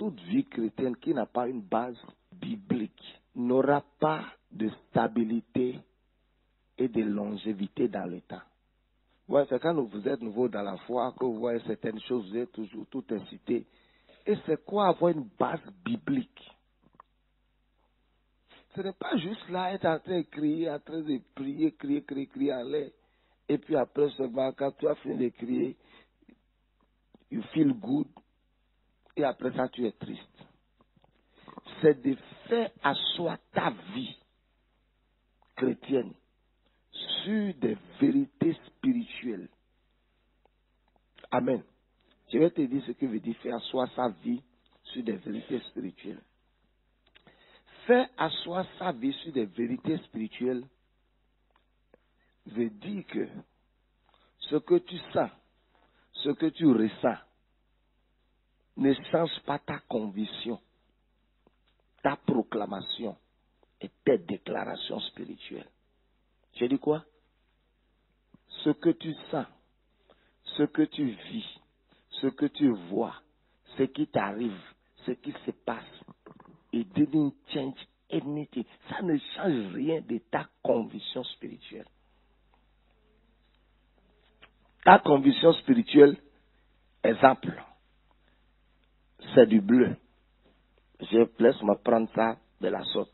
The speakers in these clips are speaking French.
toute vie chrétienne qui n'a pas une base biblique n'aura pas de stabilité et de longévité dans le temps. Ouais, c'est quand vous êtes nouveau dans la foi que vous voyez certaines choses, vous êtes toujours tout incité. Et c'est quoi avoir une base biblique? Ce n'est pas juste là être en train de crier, en train de prier, crier en l'air. Et puis après seulement, quand tu as fini de crier, you feel good. Et après ça, tu es triste. C'est de faire asseoir ta vie chrétienne sur des vérités spirituelles. Amen. Je vais te dire ce que veut dire faire asseoir sa vie sur des vérités spirituelles. Faire asseoir sa vie sur des vérités spirituelles veut dire que ce que tu sens, ce que tu ressens, ne change pas ta conviction, ta proclamation et tes déclarations spirituelles. J'ai dit quoi? Ce que tu sens, ce que tu vis, ce que tu vois, ce qui t'arrive, ce qui se passe, it didn't change anything. Ça ne change rien de ta conviction spirituelle. Ta conviction spirituelle, exemple, c'est du bleu. Je laisse me prendre ça de la sorte.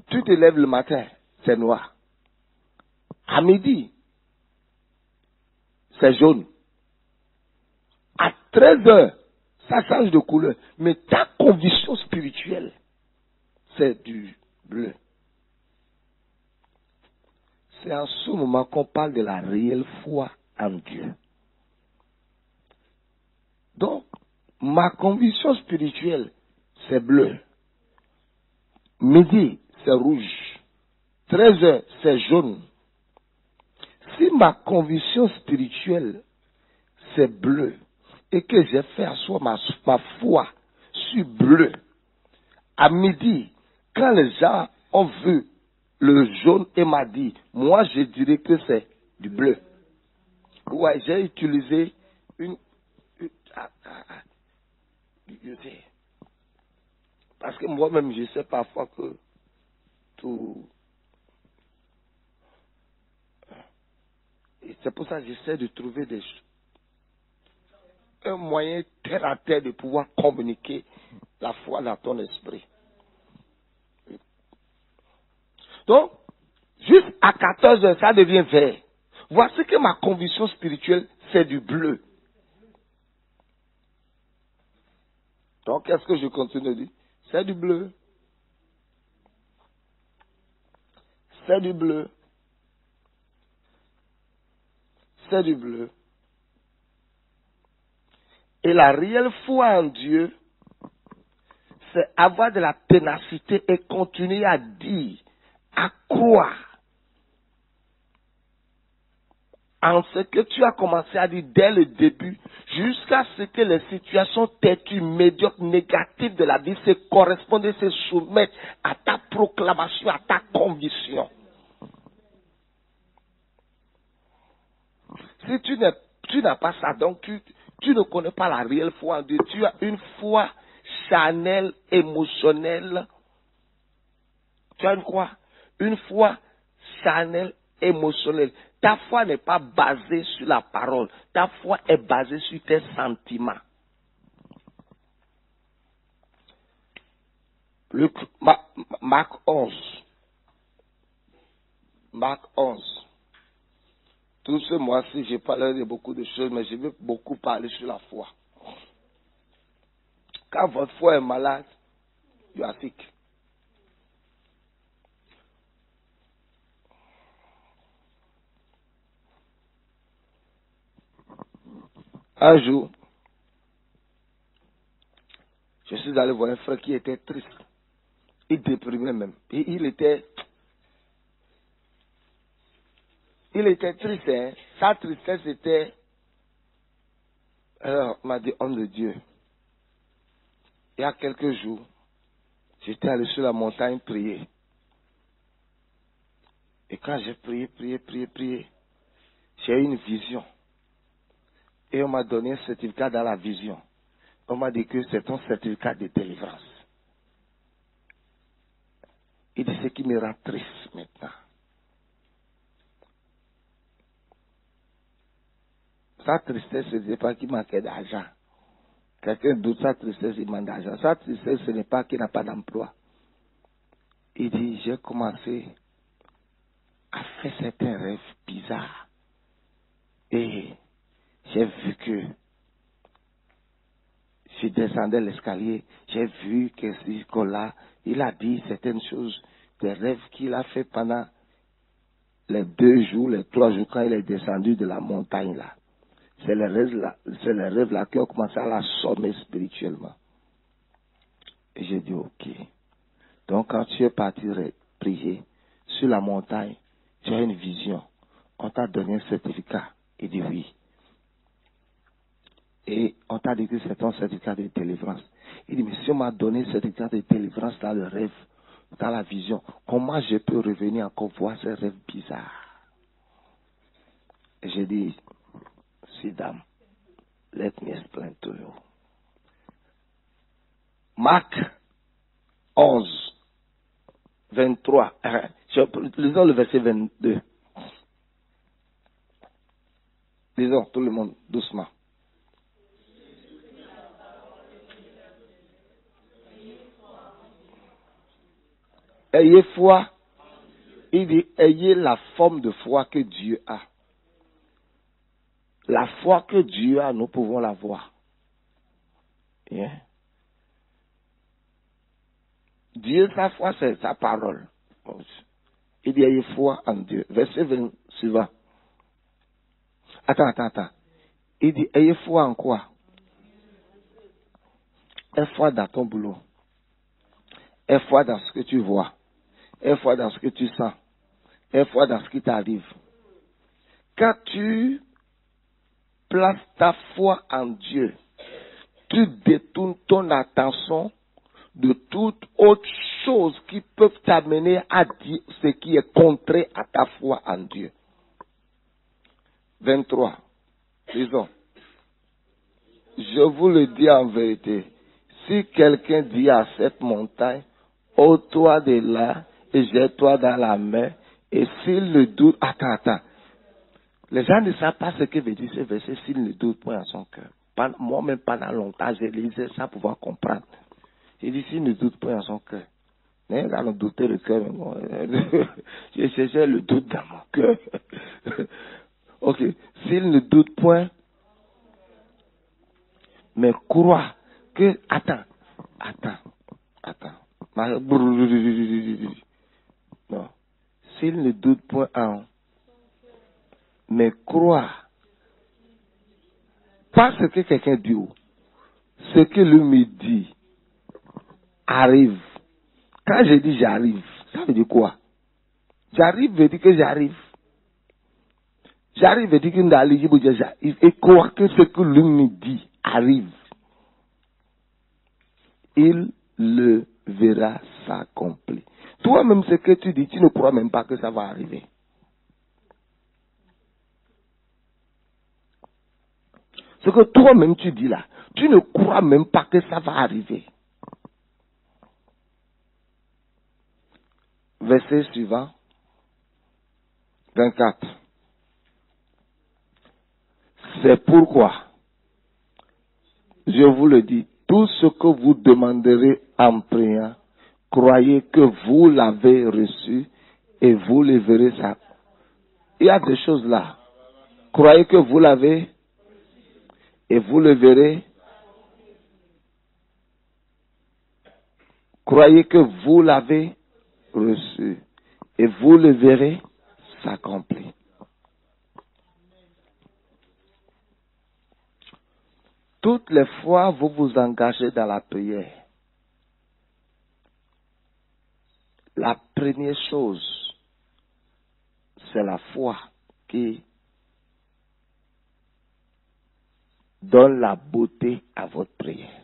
Tu te lèves le matin, c'est noir. À midi, c'est jaune. À 13h, ça change de couleur. Mais ta conviction spirituelle, c'est du bleu. C'est en ce moment qu'on parle de la réelle foi en Dieu. Donc, ma conviction spirituelle, c'est bleu. Midi, c'est rouge. 13h, c'est jaune. Si ma conviction spirituelle, c'est bleu, et que j'ai fait asseoir ma foi sur bleu, à midi, quand les gens ont vu le jaune et m'a dit, moi je dirais que c'est du bleu. Ouais, j'ai utilisé parce que moi-même je sais parfois que tout. Et c'est pour ça que j'essaie de trouver un moyen terre à terre de pouvoir communiquer la foi dans ton esprit. Donc, juste à 14h, ça devient vert. Voici que ma conviction spirituelle, c'est du bleu. Donc, qu'est-ce que je continue de dire? C'est du bleu. C'est du bleu. C'est du bleu. Et la réelle foi en Dieu, c'est avoir de la ténacité et continuer à dire, à croire en ce que tu as commencé à dire dès le début, jusqu'à ce que les situations têtues, médiocres, négatives de la vie se correspondent et se soumettent à ta proclamation, à ta conviction. Si tu n'as pas ça, donc tu ne connais pas la réelle foi en Dieu. Tu as une foi charnelle, émotionnelle. Tu as une quoi? Une foi charnelle, émotionnelle. Ta foi n'est pas basée sur la parole. Ta foi est basée sur tes sentiments. Marc 11. Marc 11. Tout ce mois-ci, j'ai parlé de beaucoup de choses, mais je vais beaucoup parler sur la foi. Quand votre foi est malade, you are sick. Un jour, je suis allé voir un frère qui était triste. Il déprimait même. Et il était triste. Hein? Sa tristesse était... Alors, il m'a dit, homme de Dieu, il y a quelques jours, j'étais allé sur la montagne prier. Et quand j'ai prié, j'ai eu une vision. Et on m'a donné un certificat dans la vision. On m'a dit que c'est ton certificat de délivrance. Il dit ce qui me rend triste maintenant. Sa tristesse, ce n'est pas qu'il manquait d'argent. Quelqu'un d'autre, sa tristesse, il manque d'argent. Sa tristesse, ce n'est pas qu'il n'a pas d'emploi. Il dit, j'ai commencé à faire certains rêves bizarres. Et j'ai vu que je descendais l'escalier, j'ai vu que ce Nicolas, il a dit certaines choses, des rêves qu'il a fait pendant les 2 jours, les 3 jours, quand il est descendu de la montagne là. C'est les rêves là qui ont commencé à l'assommer spirituellement. Et j'ai dit, ok. Donc quand tu es parti prier sur la montagne, tu as une vision. On t'a donné un certificat. Il dit oui. Et on t'a dit que c'est ton certificat de délivrance. Il dit, mais si on m'a donné un certificat de délivrance dans le rêve, dans la vision, comment je peux revenir encore voir ces rêves bizarres? Et j'ai dit, sit down, let me explain to you. Marc 11, 23. Lisons le verset 22. Lisons tout le monde doucement. Ayez foi. Il dit, ayez la forme de foi que Dieu a. La foi que Dieu a, nous pouvons la voir. Yeah. Dieu, sa foi, c'est sa parole. Il dit, ayez foi en Dieu. Verset 20 suivant. Attends. Il dit, ayez foi en quoi? Aie foi dans ton boulot. Aie foi dans ce que tu vois. Aie foi dans ce que tu sens. Aie foi dans ce qui t'arrive. Quand tu places ta foi en Dieu, tu détournes ton attention de toute autre chose qui peuvent t'amener à dire ce qui est contraire à ta foi en Dieu. 23. Lisons. Je vous le dis en vérité, si quelqu'un dit à cette montagne, ôte-toi de là et jette-toi dans la mer, et s'il le doute, attends. Les gens ne savent pas ce que veut dire ce verset s'il ne doute point à son cœur. Moi-même, pendant longtemps, je lisais ça pour pouvoir comprendre. J'ai dit, s'il ne doute point à son cœur. Mais là, on doutait le cœur. Je cherchais le doute dans mon cœur. Ok. S'il ne doute point, mais crois que... Attends. Non. S'il ne doute point en... Mais crois. Pas ce que quelqu'un dit. Ce que lui me dit arrive. Quand je dis j'arrive, ça veut dire quoi? J'arrive veut dire que j'arrive. J'arrive veut dire que j'arrive. Et crois que ce que lui me dit arrive. Il le verra s'accomplir. Toi-même, ce que tu dis, tu ne crois même pas que ça va arriver. Ce que toi-même tu dis là, tu ne crois même pas que ça va arriver. Verset suivant, 24. C'est pourquoi, je vous le dis, tout ce que vous demanderez en priant, croyez que vous l'avez reçu et vous le verrez ça. Il y a des choses là. Croyez que vous l'avez et vous le verrez. Croyez que vous l'avez reçu et vous le verrez s'accomplir. Toutes les fois vous vous engagez dans la prière, la première chose, c'est la foi qui donne la beauté à votre prière.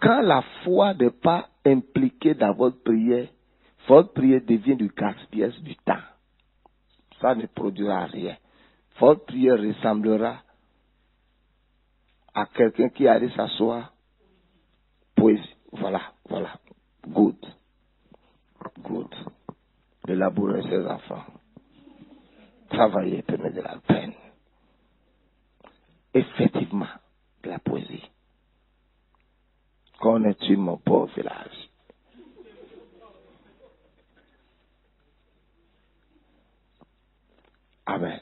Quand la foi n'est pas impliquée dans votre prière devient du gaspillage du temps. Ça ne produira rien. votre prière ressemblera à quelqu'un qui allait s'asseoir. Poésie. Voilà. Good. Élaborer ses enfants. Travailler, prenez de la peine. Effectivement, de la poésie. Connais-tu mon pauvre village? Amen.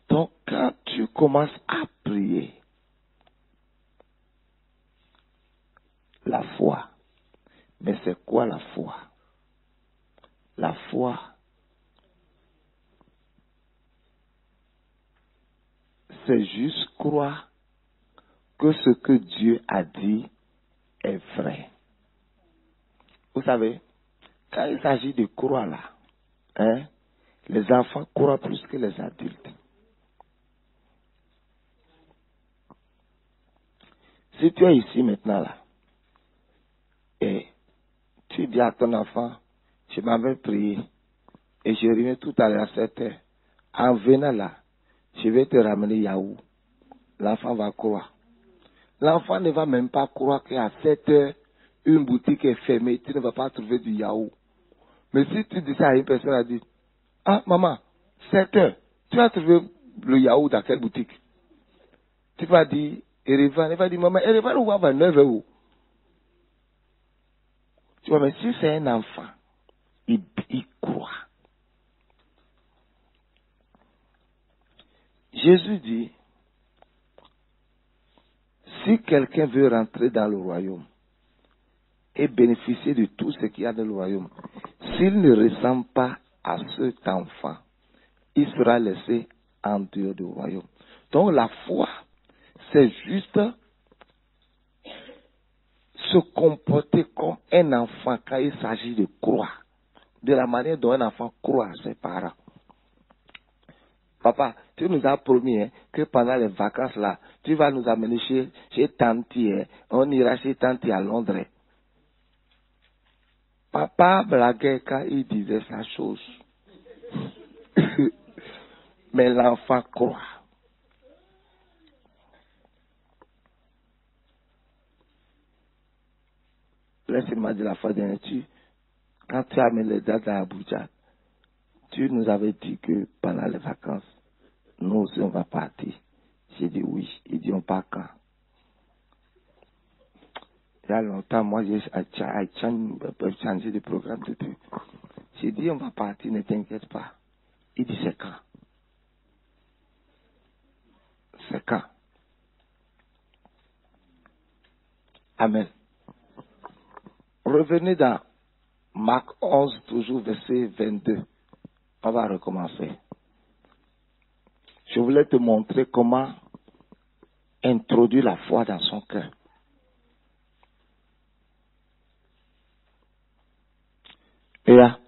Donc, quand tu commences à prier, la foi, mais c'est quoi la foi? La foi, c'est juste croire que ce que Dieu a dit est vrai. Vous savez, quand il s'agit de croire là, les enfants croient plus que les adultes. Si tu es ici maintenant là, et tu dis à ton enfant, je m'avais prié, et je reviens tout à l'heure à 7 heures, en venant là, je vais te ramener Yahoo. L'enfant va croire. L'enfant ne va même pas croire qu'à 7 heures, une boutique est fermée, tu ne vas pas trouver du Yahoo. Mais si tu dis ça à une personne, elle dit, ah maman, 7 heures, tu as trouvé le Yahoo dans quelle boutique? Tu vas dire, Erevan, il va dire, maman, Erevan, où va 9 heures? Tu vois, mais si c'est un enfant, il croit. Jésus dit, si quelqu'un veut rentrer dans le royaume et bénéficier de tout ce qu'il y a dans le royaume, s'il ne ressemble pas à cet enfant, il sera laissé en dehors du royaume. Donc la foi, c'est juste se comporter comme un enfant quand il s'agit de croire, de la manière dont un enfant croit à ses parents. Papa, tu nous as promis que pendant les vacances là, tu vas nous amener chez Tanti. On ira chez Tanti à Londres. Papa blaguait quand il disait sa chose. Mais l'enfant croit. Laisse-moi dire la fois dernière, quand tu as mis les dates à Abuja, tu nous avais dit que pendant les vacances, nous aussi on va partir. J'ai dit oui. Ils dit on part quand? Il y a longtemps, moi j'ai changé de programme depuis. J'ai dit on va partir, ne t'inquiète pas. Il dit c'est quand? C'est quand? Amen. Revenez dans Marc 11, toujours verset 22. On va recommencer. Je voulais te montrer comment introduire la foi dans son cœur. Et là,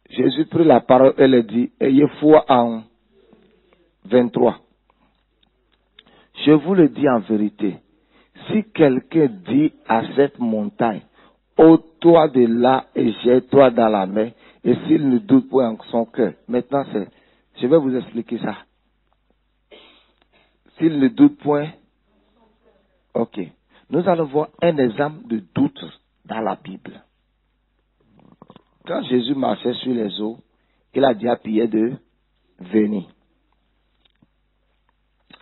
Jésus prit la parole et le dit, ayez foi en 23. Je vous le dis en vérité, si quelqu'un dit à cette montagne, ôte-toi de là et jette-toi dans la mer, et s'il ne doute point en son cœur. Maintenant, je vais vous expliquer ça. S'il ne doute point, ok. Nous allons voir un exemple de doute dans la Bible. Quand Jésus marchait sur les eaux, il a dit à Pierre de venir.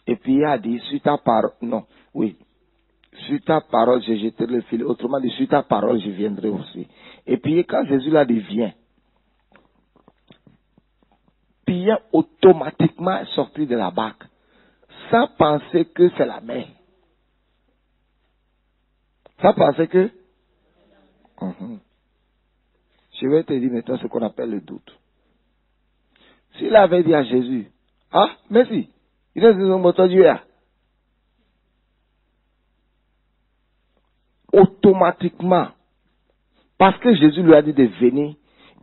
Et Pierre a dit, sur ta parole, sur ta parole, je jetterai le filet. Autrement dit, sur ta parole, je viendrai aussi. Et puis, quand Jésus l'a dit, viens, Pierre automatiquement est sorti de la barque, sans penser que c'est la mer. Sans penser que... Je vais te dire maintenant ce qu'on appelle le doute. S'il avait dit à Jésus, ah, merci, il est dans mon Dieu. Automatiquement, parce que Jésus lui a dit de venir,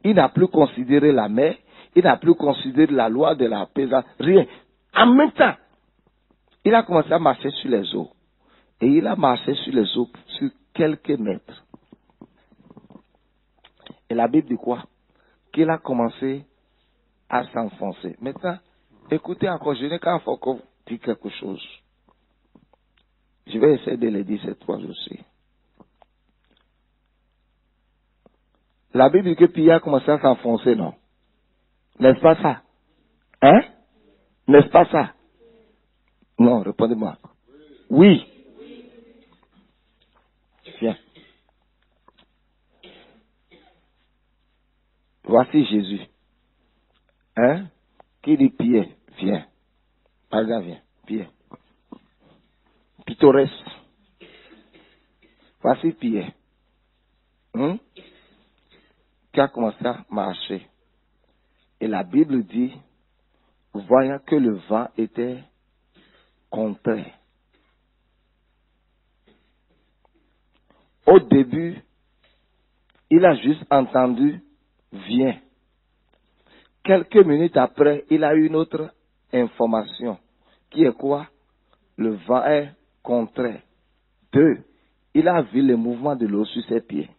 il n'a plus considéré la mer, il n'a plus considéré la loi de la pesance, rien. En même temps, il a commencé à marcher sur les eaux. Et il a marché sur les eaux sur quelques mètres. Et la Bible dit quoi? Qu'il a commencé à s'enfoncer. Maintenant, écoutez encore, je n'ai qu'à encore dire quelque chose. Je vais essayer de le dire cette fois aussi. La Bible dit que Pierre a commencé à s'enfoncer, non? N'est-ce pas ça? Hein? N'est-ce pas ça? Non, répondez-moi. Oui. Viens. Voici Jésus. Hein? Qui dit Pierre? Viens. Par exemple, viens. Pierre. Pittoresque. Voici Pierre. Qui a commencé à marcher. Et la Bible dit, voyant que le vent était contraire. Au début, il a juste entendu, viens. Quelques minutes après, il a eu une autre information, qui est quoi? Le vent est contraire. 2. Il a vu le mouvement de l'eau sur ses pieds.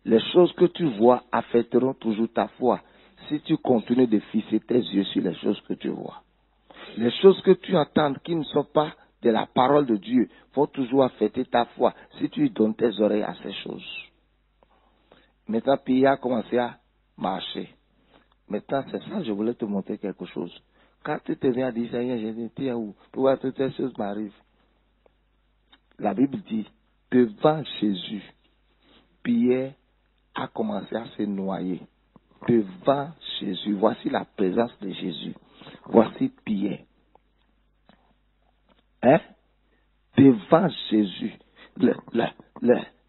Les choses que tu vois affecteront toujours ta foi si tu continues de fixer tes yeux sur les choses que tu vois. Les choses que tu entends qui ne sont pas de la parole de Dieu vont toujours affecter ta foi si tu donnes tes oreilles à ces choses. Maintenant, Pierre a commencé à marcher. Maintenant, c'est ça, je voulais te montrer quelque chose. Quand tu te viens à dire, Seigneur, j'ai dit, tu es où? Pourquoi toutes ces choses m'arrivent? La Bible dit, devant Jésus, Pierre a commencé à se noyer. Devant Jésus, voici la présence de Jésus. Voici Pierre. Hein? Devant Jésus,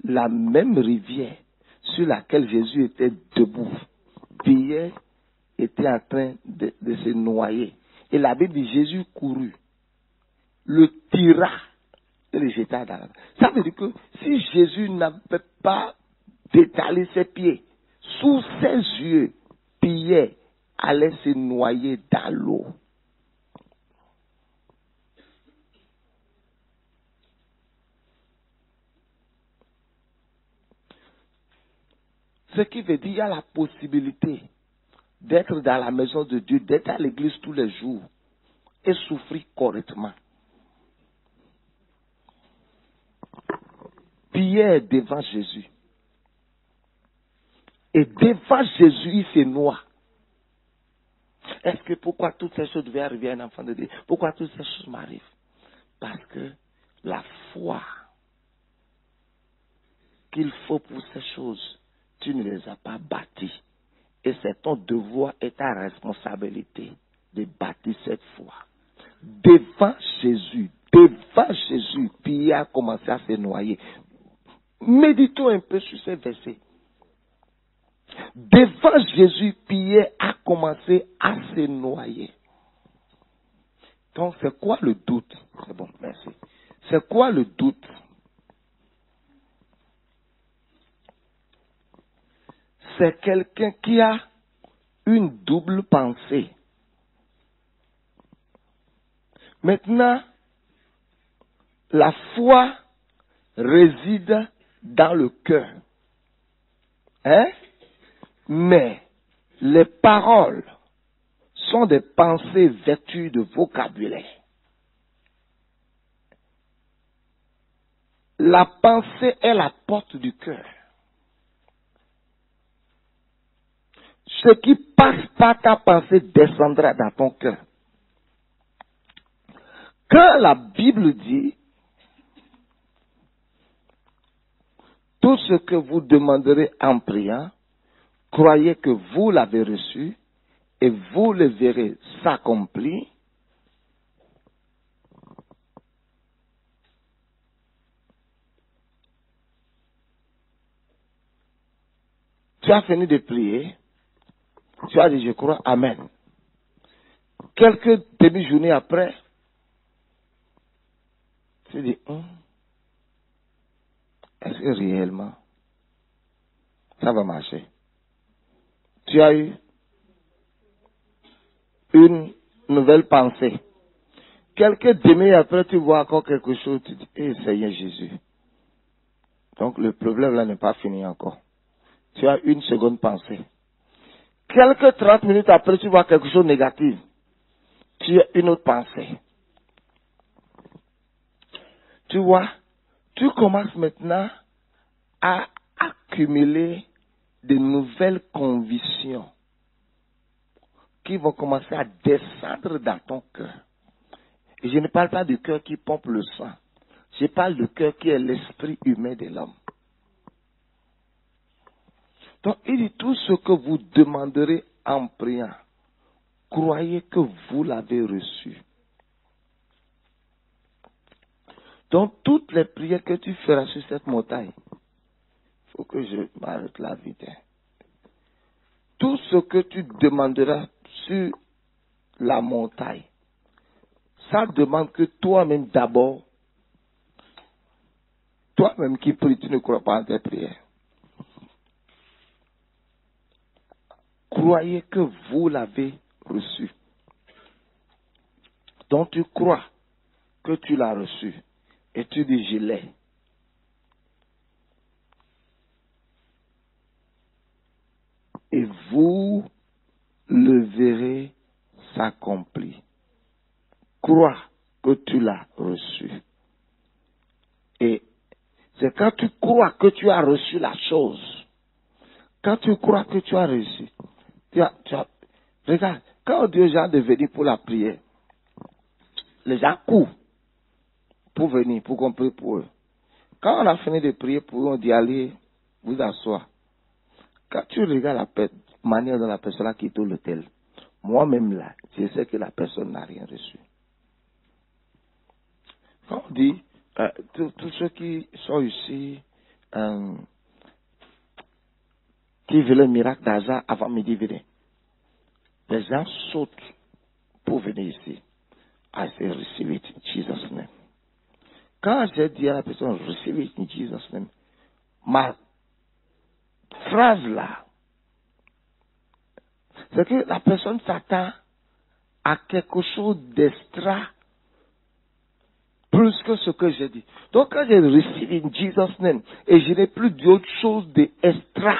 la même rivière sur laquelle Jésus était debout, Pierre était en train de se noyer. Et la Bible dit, Jésus courut, le tira et le jeta dans la mer. Ça veut dire que si Jésus n'avait pas d'étaler ses pieds sous ses yeux, Pierre allait se noyer dans l'eau. Ce qui veut dire qu'il y a la possibilité d'être dans la maison de Dieu, d'être à l'église tous les jours et souffrir correctement. Pierre devant Jésus. Et devant Jésus, il se noie. Est-ce que pourquoi toutes ces choses devaient arriver à un enfant de Dieu? Pourquoi toutes ces choses m'arrivent? Parce que la foi qu'il faut pour ces choses, tu ne les as pas bâties. Et c'est ton devoir et ta responsabilité de bâtir cette foi. Devant Jésus, Pierre a commencé à se noyer. Méditons un peu sur ces versets. Devant Jésus, Pierre a commencé à se noyer. Donc, c'est quoi le doute? C'est bon, merci. C'est quoi le doute? C'est quelqu'un qui a une double pensée. Maintenant, la foi réside dans le cœur. Hein? Mais les paroles sont des pensées vêtues de vocabulaire. La pensée est la porte du cœur. Ce qui passe par ta pensée descendra dans ton cœur. Quand la Bible dit, tout ce que vous demanderez en priant, croyez que vous l'avez reçu et vous le verrez s'accomplir. Tu as fini de prier. Tu as dit, je crois, Amen. Quelques demi-journées après, tu dis, est-ce que réellement, ça va marcher? Tu as eu une nouvelle pensée. Quelques demi après, tu vois encore quelque chose, tu dis, Seigneur Jésus. Donc le problème là n'est pas fini encore. Tu as une seconde pensée. Quelques 30 minutes après, tu vois quelque chose de négatif. Tu as une autre pensée. Tu vois, tu commences maintenant à accumuler de nouvelles convictions qui vont commencer à descendre dans ton cœur. Et je ne parle pas du cœur qui pompe le sang. Je parle du cœur qui est l'esprit humain de l'homme. Donc, il dit tout ce que vous demanderez en priant, croyez que vous l'avez reçu. Donc, toutes les prières que tu feras sur cette montagne, il faut que je m'arrête là vite. Tout ce que tu demanderas sur la montagne, ça demande que toi-même d'abord, toi-même qui pries, tu ne crois pas en tes prières. Croyez que vous l'avez reçu. Donc tu crois que tu l'as reçu. Et tu dis, je l'ai. Et vous le verrez s'accomplir. Crois que tu l'as reçu. Et c'est quand tu crois que tu as reçu la chose, quand tu crois que tu as reçu, regarde, quand on dit aux gens de venir pour la prière, les gens courent pour venir, pour qu'on prie pour eux. Quand on a fini de prier pour eux, on dit allez vous asseoir. Quand tu regardes la manière dont la personne a quitté l'hôtel, moi-même là, je sais que la personne n'a rien reçu. Quand on dit, tous ceux qui sont ici, qui veulent le miracle d'argent avant midi, venez. Les gens sautent pour venir ici. I say, receive it in Jesus' name. Quand j'ai dit à la personne, receive it in Jesus' name, ma phrase là, c'est que la personne s'attend à quelque chose d'extra plus que ce que j'ai dit. Donc quand j'ai reçu in Jesus' name et je n'ai plus d'autre chose d'extra,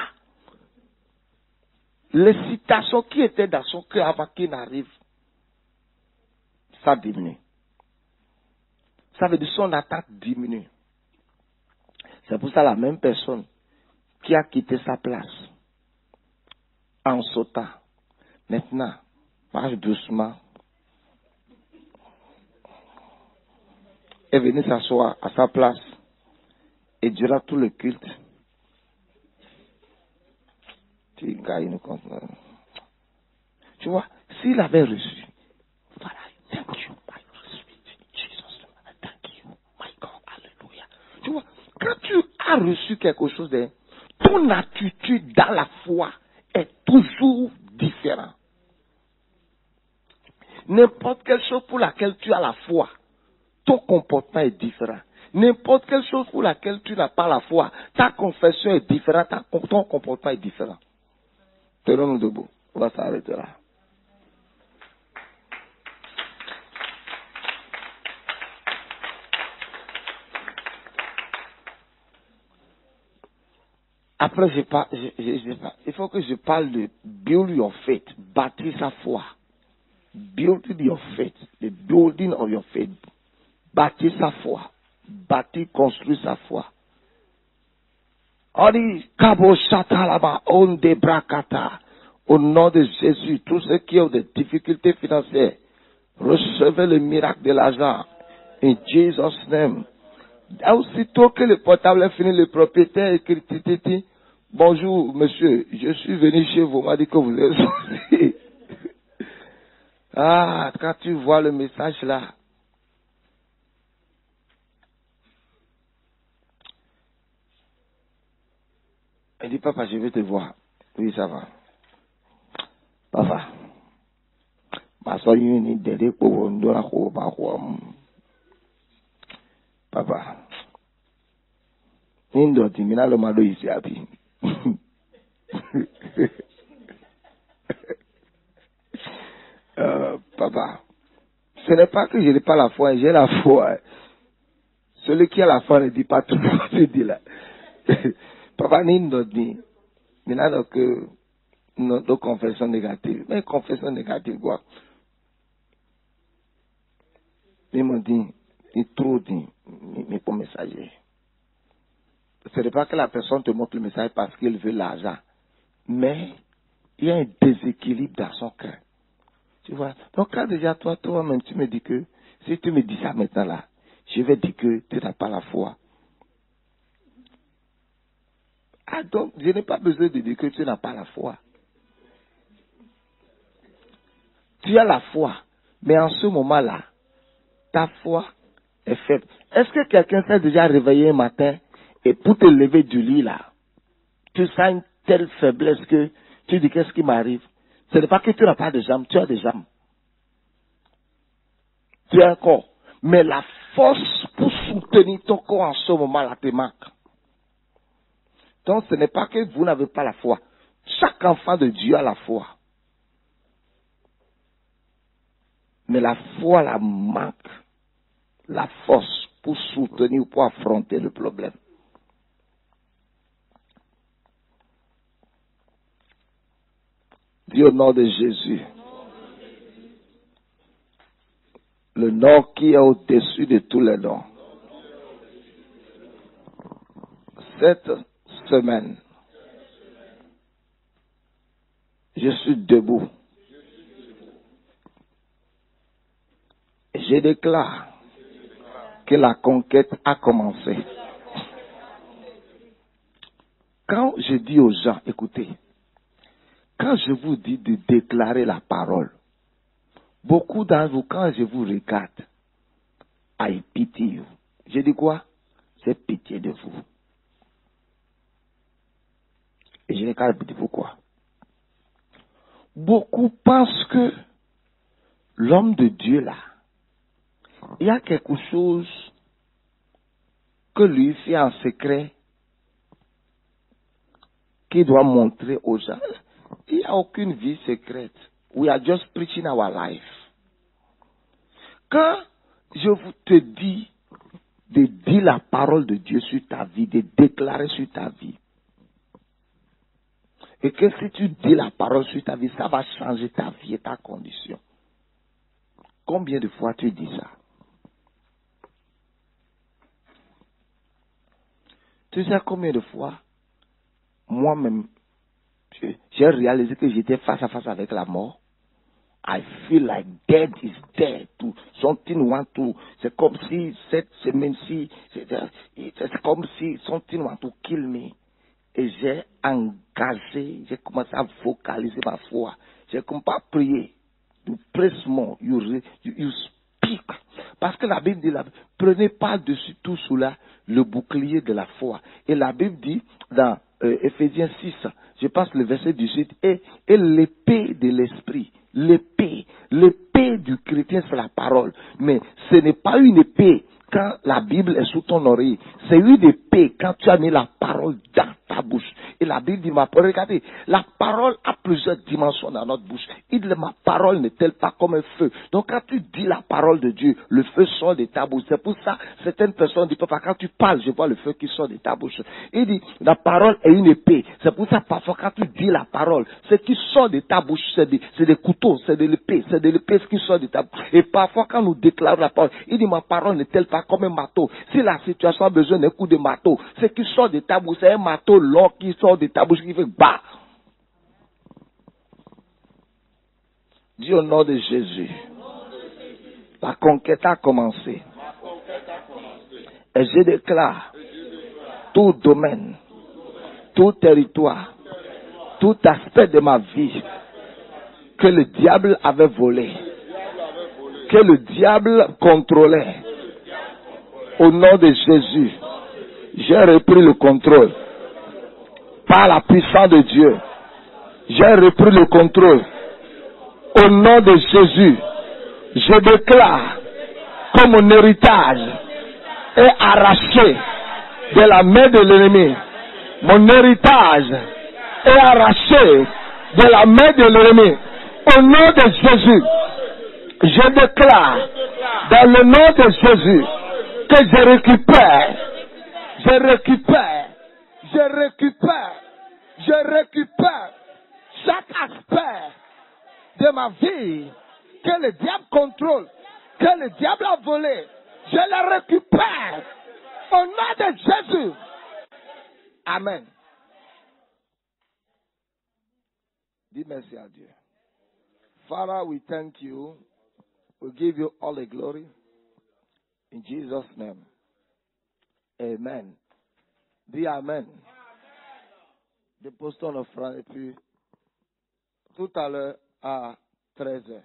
l'excitation qui était dans son cœur avant qu'il n'arrive, ça diminue. Ça veut dire son attente diminue. C'est pour ça la même personne qui a quitté sa place en sautant, maintenant, marche doucement, est venu s'asseoir à sa place et durant tout le culte, tu vois, s'il avait reçu, voilà, thank you, I receive it in Jesus' name, thank you, my God, alléluia. Tu vois, quand tu as reçu quelque chose, ton attitude dans la foi est toujours différente. N'importe quelle chose pour laquelle tu as la foi, ton comportement est différent. N'importe quelle chose pour laquelle tu n'as pas la foi, ta confession est différente, ton comportement est différent. Tenons-nous debout. On va s'arrêter là. Après, il faut que je parle de build your faith, bâtir sa foi. Building your faith, the building of your faith. Bâtir sa foi. Bâtir, construire sa foi. On dit, Kabo Shatalaba, on débrakata. Au nom de Jésus, tous ceux qui ont des difficultés financières, recevez le miracle de l'argent. In Jesus' name. Aussitôt que le portable est fini, le propriétaire écrit, bonjour monsieur, je suis venu chez vous, on m'a dit que vous êtes sorti. Ah, quand tu vois le message là, il dit, papa, je vais te voir. Oui, ça va. Papa, ma soeur, il dit, papa, il dit, mina le malo ici à pied. Papa, ce n'est pas que je n'ai pas la foi, j'ai la foi. Celui qui a la foi ne dit pas tout ce qu'il dit là. Papa, Nindo dit, que de confession négative. Mais confession négative, quoi? Ils m'ont dit, trop dit, mais pour messager. Ce n'est pas que la personne te montre le message parce qu'il veut l'argent. Mais il y a un déséquilibre dans son cœur. Tu vois? Donc quand déjà toi-même, tu me dis que, si tu me dis ça maintenant là, je vais dire que tu n'as pas la foi. Ah donc, je n'ai pas besoin de dire que tu n'as pas la foi. Tu as la foi, mais en ce moment-là, ta foi est faible. Est-ce que quelqu'un s'est déjà réveillé un matin et pour te lever du lit là, tu sens une telle faiblesse que tu dis qu'est-ce qui m'arrive? Ce n'est pas que tu n'as pas de jambes, tu as des jambes. Tu as un corps. Mais la force pour soutenir ton corps en ce moment-là te manque. Donc ce n'est pas que vous n'avez pas la foi. Chaque enfant de Dieu a la foi. Mais la foi la manque. La force pour soutenir ou pour affronter le problème. Dis au nom de Jésus. Le nom qui est au-dessus de tous les noms. Cette semaine, je suis debout. Et je déclare que la conquête a commencé. Quand je dis aux gens, écoutez, quand je vous dis de déclarer la parole, beaucoup d'entre vous, quand je vous regarde, I pity you. Je dis quoi? J'ai pitié de vous. Et je n'ai qu'à répéter pourquoi. Beaucoup pensent que l'homme de Dieu là, il y a quelque chose que lui fait en secret qu'il doit montrer aux gens. Il n'y a aucune vie secrète. We are just preaching our life. Quand je vous te dis de dire la parole de Dieu sur ta vie, de déclarer sur ta vie, et que si tu dis la parole sur ta vie, ça va changer ta vie et ta condition. Combien de fois tu dis ça? Tu sais combien de fois, moi-même, j'ai réalisé que j'étais face à face avec la mort. I feel like death is dead. Something want to. C'est comme si cette semaine-ci, c'est comme si something want to kill me. Et j'ai engagé, j'ai commencé à focaliser ma foi. J'ai comme pas prié. You pray small, you speak. Parce que la Bible dit, prenez pas dessus tout cela le bouclier de la foi. Et la Bible dit dans Éphésiens 6, je pense le verset 18, et l'épée de l'esprit. L'épée du chrétien, c'est la parole. Mais ce n'est pas une épée quand la Bible est sous ton oreille. C'est une épée quand tu as mis la parole dans ta bouche. Et la Bible dit, regardez, la parole a plusieurs dimensions dans notre bouche. Il dit, ma parole n'est-elle pas comme un feu? Donc quand tu dis la parole de Dieu, le feu sort de ta bouche. C'est pour ça, certaines personnes disent, papa, quand tu parles, je vois le feu qui sort de ta bouche. Il dit, la parole est une épée. C'est pour ça, parfois, quand tu dis la parole, ce qui sort de ta bouche, c'est des couteaux, c'est de l'épée qui sort de ta bouche. Et parfois, quand nous déclarons la parole, il dit, ma parole n'est-elle pas comme un marteau? Si la situation a besoin d'un coup de marteau, ce qui sort de ta bouche, c'est un marteau long qui sort de ta bouche qui fait bah. Dis au nom de Jésus. La conquête a commencé. Et je déclare tout domaine, tout territoire, tout aspect de ma vie que le diable avait volé, que le diable contrôlait. Au nom de Jésus, j'ai repris le contrôle. Par la puissance de Dieu, j'ai repris le contrôle. Au nom de Jésus, je déclare que mon héritage est arraché de la main de l'ennemi. Mon héritage est arraché de la main de l'ennemi. Au nom de Jésus, je déclare dans le nom de Jésus que je récupère, chaque aspect de ma vie que le diable contrôle, que le diable a volé, je le récupère au nom de Jésus. Amen. Dis merci à Dieu. Father, we thank you. We give you all the glory. In Jesus' name. Amen. Dis Amen. Dépose ton offrande et puis tout à l'heure à 13h.